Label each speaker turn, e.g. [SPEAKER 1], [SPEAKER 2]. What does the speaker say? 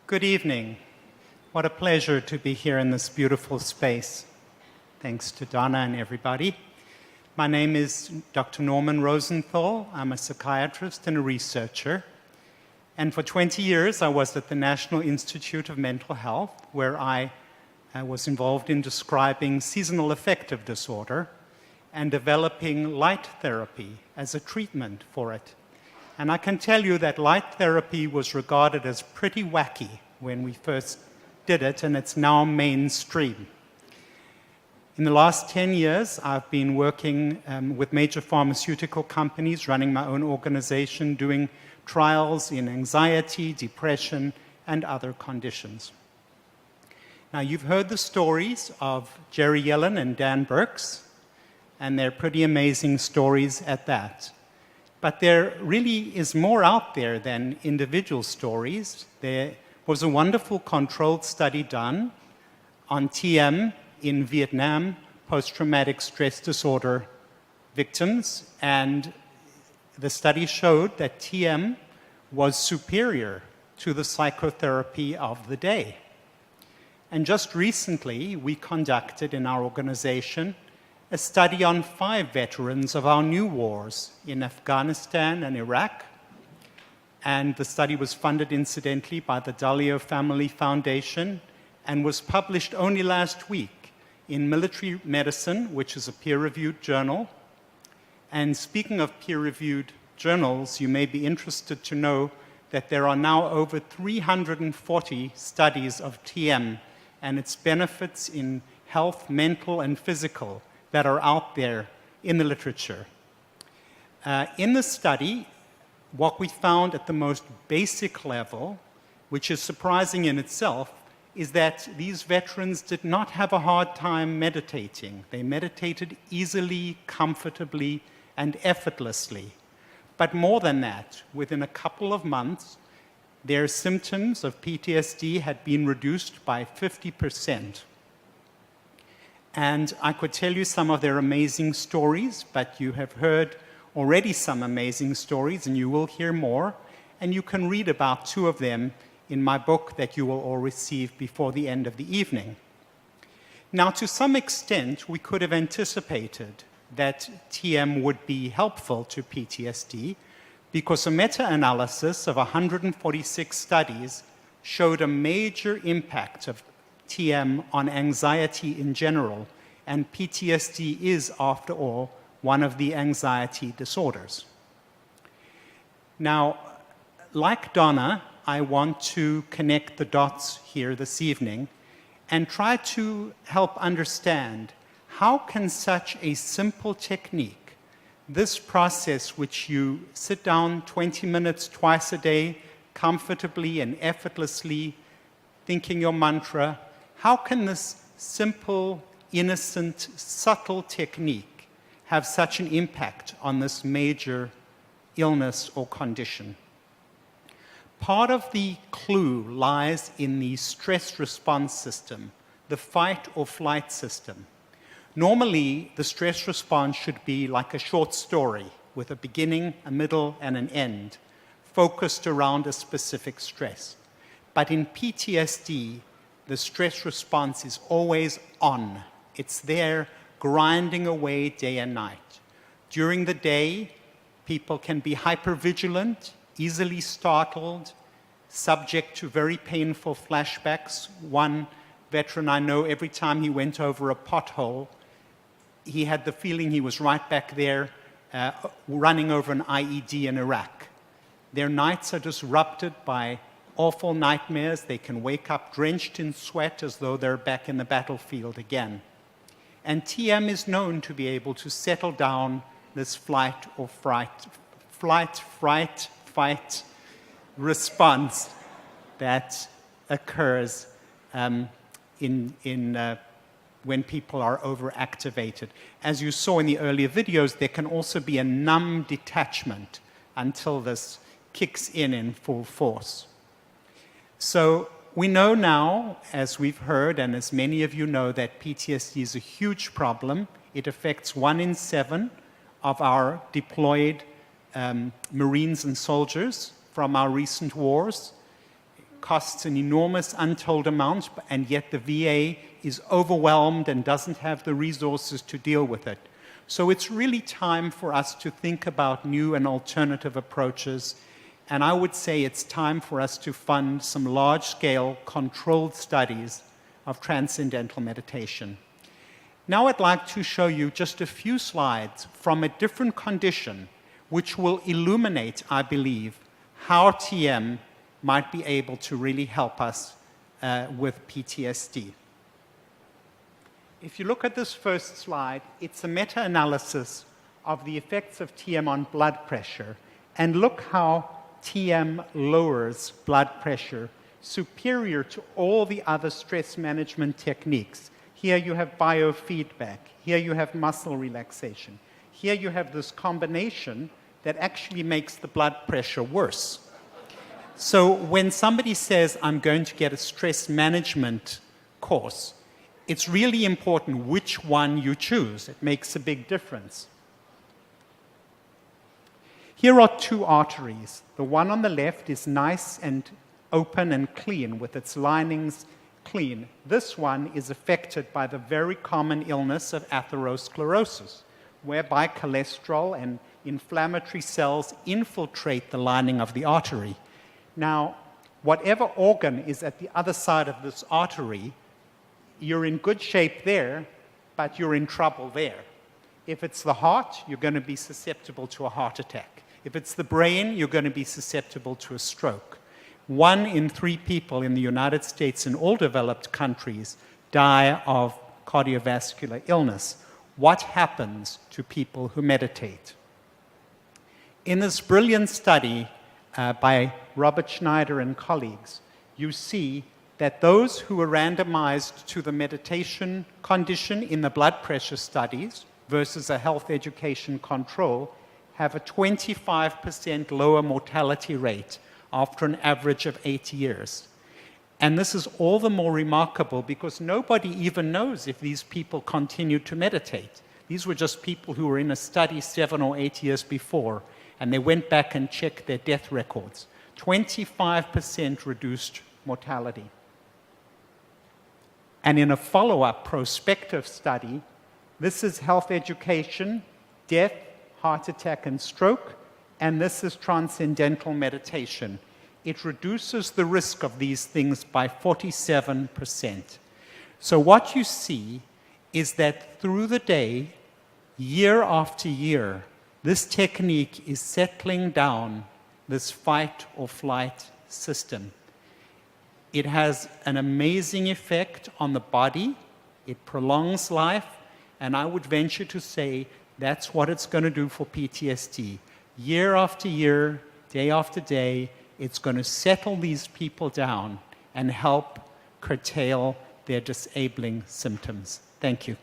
[SPEAKER 1] Good evening. What a pleasure to be here in this beautiful space. Thanks to Donna and everybody. My name is Dr. Norman Rozenthalь. I'm a psychiatrist and a researcher. And for 20 years, I was at the National Institute of Mental Health, where I was involved in describing seasonal affective disorder and developing light therapy as a treatment for it. And I can tell you that light therapy was regarded as pretty wacky when we first did it, and it's now mainstream. In the last 10 years, I've been working with major pharmaceutical companies, running my own organization, doing trials in anxiety, depression, and other conditions. Now, you've heard the stories of Jerry Yellen and Dan Burks, and they're pretty amazing stories at that. But there really is more out there than individual stories. There was a wonderful controlled study done on TM in Vietnam, post-traumatic stress disorder victims, and the study showed that TM was superior to the psychotherapy of the day. And just recently, we conducted in our organization a study on 5 veterans of our new wars in Afghanistan and Iraq. And the study was funded, incidentally, by the Dalio Family Foundation and was published only last week in Military Medicine, which is a peer-reviewed journal. And speaking of peer-reviewed journals, you may be interested to know that there are now over 340 studies of TM and its benefits in health, mental and physical, that are out there in the literature. In the study, what we found at the most basic level, which is surprising in itself, is that these veterans did not have a hard time meditating. They meditated easily, comfortably, and effortlessly. But more than that, within a couple of months, their symptoms of PTSD had been reduced by 50%. And I could tell you some of their amazing stories, but you have heard already some amazing stories, and you will hear more. And you can read about 2 of them in my book that you will all receive before the end of the evening. Now, to some extent, we could have anticipated that TM would be helpful to PTSD because a meta-analysis of 146 studies showed a major impact of TM on anxiety in general, and PTSD is, after all, one of the anxiety disorders. Now, like Donna, I want to connect the dots here this evening and try to help understand how can such a simple technique, this process which you sit down 20 minutes twice a day, comfortably and effortlessly, thinking your mantra, how can this simple, innocent, subtle technique have such an impact on this major illness or condition? Part of the clue lies in the stress response system, the fight or flight system. Normally, the stress response should be like a short story with a beginning, a middle, and an end, focused around a specific stress. But in PTSD, the stress response is always on. It's there grinding away day and night. During the day, people can be hypervigilant, easily startled, subject to very painful flashbacks. One veteran I know, every time he went over a pothole, he had the feeling he was right back there running over an IED in Iraq. Their nights are disrupted by awful nightmares. They can wake up drenched in sweat as though they're back in the battlefield again. And TM is known to be able to settle down this fight, fight response that occurs when people are overactivated. As you saw in the earlier videos, there can also be a numb detachment until this kicks in full force. So we know now, as we've heard, and as many of you know, that PTSD is a huge problem. It affects 1 in 7 of our deployed Marines and soldiers from our recent wars. costs an enormous untold amount, and yet the VA is overwhelmed and doesn't have the resources to deal with it. So it's really time for us to think about new and alternative approaches, and I would say it's time for us to fund some large-scale controlled studies of transcendental meditation. Now I'd like to show you just a few slides from a different condition which will illuminate, I believe, how TM might be able to really help us with PTSD. If you look at this first slide, it's a meta-analysis of the effects of TM on blood pressure. And look how TM lowers blood pressure, superior to all the other stress management techniques. Here you have biofeedback. Here you have muscle relaxation. Here you have this combination that actually makes the blood pressure worse. So when somebody says, I'm going to get a stress management course, it's really important which one you choose. It makes a big difference. Here are two arteries. The one on the left is nice and open and clean, with its linings clean. This one is affected by the very common illness of atherosclerosis, whereby cholesterol and inflammatory cells infiltrate the lining of the artery. Now, whatever organ is at the other side of this artery, you're in good shape there, but you're in trouble there. If it's the heart, you're going to be susceptible to a heart attack. If it's the brain, you're going to be susceptible to a stroke. 1 in 3 people in the United States and all developed countries die of cardiovascular illness. What happens to people who meditate? In this brilliant study by Robert Schneider and colleagues, you see that those who were randomized to the meditation condition in the blood pressure studies versus a health education control have a 25% lower mortality rate after an average of 8 years. And this is all the more remarkable because nobody even knows if these people continue to meditate. These were just people who were in a study 7 or 8 years before, and they went back and checked their death records. 25% reduced mortality. And in a follow-up prospective study, this is health education, death, heart attack, and stroke, and this is transcendental meditation. It reduces the risk of these things by 47%. So what you see is that through the day, year after year, this technique is settling down this fight or flight system. It has an amazing effect on the body. It prolongs life, and I would venture to say that's what it's going to do for PTSD. Year after year, day after day, it's going to settle these people down and help curtail their disabling symptoms. Thank you.